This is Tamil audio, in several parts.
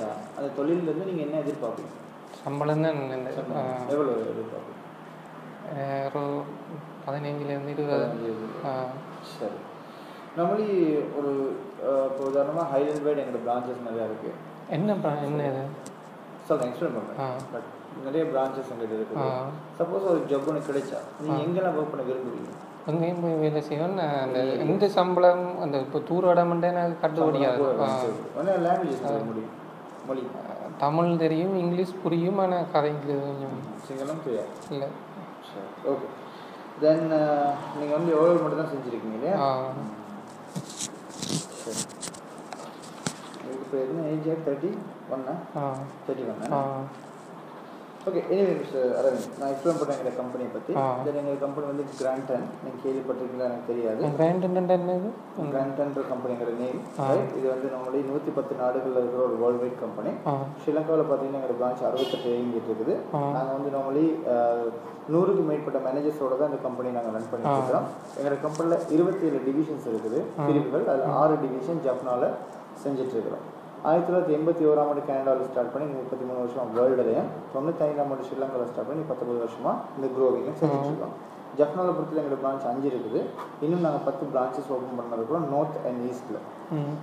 கிடைச்சா அந்த தொழிலிருந்து நீங்கள் என்ன எதிர்பார்ப்பீங்க? சம்பளம் தான் எவ்வளோ எதிர்பார்ப்பீங்க? ஒரு 15லேருந்து 20. சரி. நார்மலி ஒரு இப்போ உதாரணமாக ஹைலண்ட் வைட் எங்களோட பிரான்ச்சஸ் நிறையா இருக்குது. என்ன இது சொல்கிறேன், எக்ஸ்பிளைன் பண்ணுறேன். பட் நிறைய பிரான்ச்சஸ் எங்கிட்ட இருக்குது. சப்போஸ் ஒரு ஜப் ஒன்று கிடைச்சா நீங்கள் எங்கெல்லாம் ஒர்க் பண்ண விரும்புவீங்க? அங்கேயும் போய் வேலை செய்வேன். அந்த எந்த சம்பளம் அந்த இப்போ தூர் இடமெண்டே எனக்கு கட்டுப்படியாது. லாங்குவேஜஸ் முடியும், மொழி தமிழ் தெரியும், இங்கிலீஷ் புரியும், ஆனால் கதைக்கு கொஞ்சம் சிங்களம் புரியாது இல்லை. சரி, ஓகே. தென் நீங்கள் வந்து எவ்வளோ மட்டும் தான் செஞ்சுருக்கீங்க இல்லையா? சரி. உங்களுக்கு இப்போ என்ன age? 31? 31. Okay. Anyway mister Aravind, நான் எக்ஸ்பிளைன் பண்ணுறேன் எங்கள் கம்பெனியை பற்றி. தென் எங்கள் கம்பெனி வந்து கிராண்டன், நீங்கள் கேள்விப்பட்டிருக்கீங்களா எனக்கு தெரியாது. கிராண்டன்ற கம்பெனிங்கிற நேம். இது வந்து நம்மளுடைய 110 நாடுகளில் இருக்கிற ஒரு வேர்ல்டு வைட் கம்பெனி. ஸ்ரீலங்காவில் பார்த்தீங்கன்னா எங்களோட பிரான்ச் 68 இயங்கிட்டு இருக்குது. நாங்கள் வந்து நார்மலி 100க்கு மேற்பட்ட மேனேஜர்ஸோட தான் இந்த கம்பெனி நாங்கள் ரன் பண்ணிட்டு இருக்கிறோம். எங்களோட கம்பெனியில் 27 டிவிஷன்ஸ் இருக்குது, பிரிவுகள். அதில் 6 டிவிஷன் ஜப்னாவில் செஞ்சுட்டு இருக்கிறோம். 1981ஆம் ஆண்டு கனடாவில் ஸ்டார்ட் பண்ணி 33 வருஷம் வேர்ல்டுலையும், 95ஆம் ஆண்டு ஸ்ரீலங்காவில் ஸ்டார்ட் பண்ணி 19 வருஷமாக இந்த க்ரோவிங்கும் செஞ்சுட்ருக்கோம். ஜப்னாவில் பொறுத்தவரை எங்களோட பிரான்ச் 5 இருக்குது. இன்னும் நாங்கள் 10 பிரான்ச்சஸ் ஓப்பன் பண்ணிருக்கிறோம் நார்த் அண்ட் ஈஸ்ட்டில்.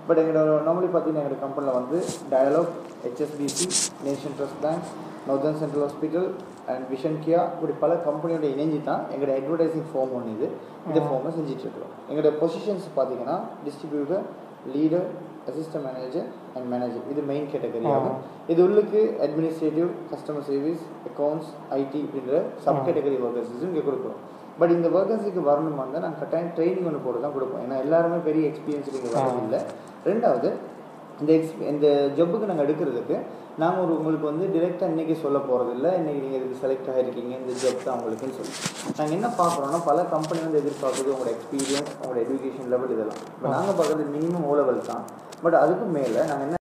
பட் எங்களோட நார்மலி பார்த்தீங்கன்னா எங்களோட கம்பெனியில் வந்து Dialog, HSBC, Nation Trust Bank, Northern Central Hospital and Vision Care, இப்படி பல கம்பெனியோட இணைஞ்சி தான் எங்களோட அட்வர்டைசிங் ஃபார்ம் ஒன்று இது. இந்த ஃபார்மை செஞ்சிட்ருக்கிறோம். எங்களோட பொசிஷன்ஸ் பார்த்தீங்கன்னா distributor, leader, assistant manager and manager, இது மெயின் கேட்டகரி ஆகும். இது உள்ளுக்கு administrative, customer service, accounts, IT இப்படின்ற சப் கேட்டகரி ஒர்க்கர்ஸும் இங்கே கொடுக்குறோம். பட் இந்த ஒர்க்கர்ஸுக்கு வரணுமா இருந்தால் நாங்கள் கட்டாயம் ட்ரைனிங் ஒன்று போட்டு தான் கொடுப்போம். ஏன்னா எல்லாருமே பெரிய எக்ஸ்பீரியன்ஸ் இங்கே வரதில்லை. ரெண்டாவது, இந்த ஜப்புக்கு நாங்கள் எடுக்கிறதுக்கு நாங்கள் உங்களுக்கு வந்து டிரெக்டாக இன்றைக்கி சொல்ல போகிறதில்ல, இன்றைக்கி நீங்கள் இதுக்கு செலக்ட் ஆகிருக்கீங்க, இந்த ஜப் தான் உங்களுக்குன்னு சொல்லி நாங்கள் என்ன பார்க்குறோன்னா பல கம்பெனி வந்து எதிர்பார்க்குறது உங்களோட எக்ஸ்பீரியன்ஸ், உங்களோட எஜுகேஷன் லெவல் இதெல்லாம். இப்போ நாங்கள் பார்க்குறது மினிமம் ஓ லெவல் தான். பட் அதுக்கு மேலே நாங்கள் என்ன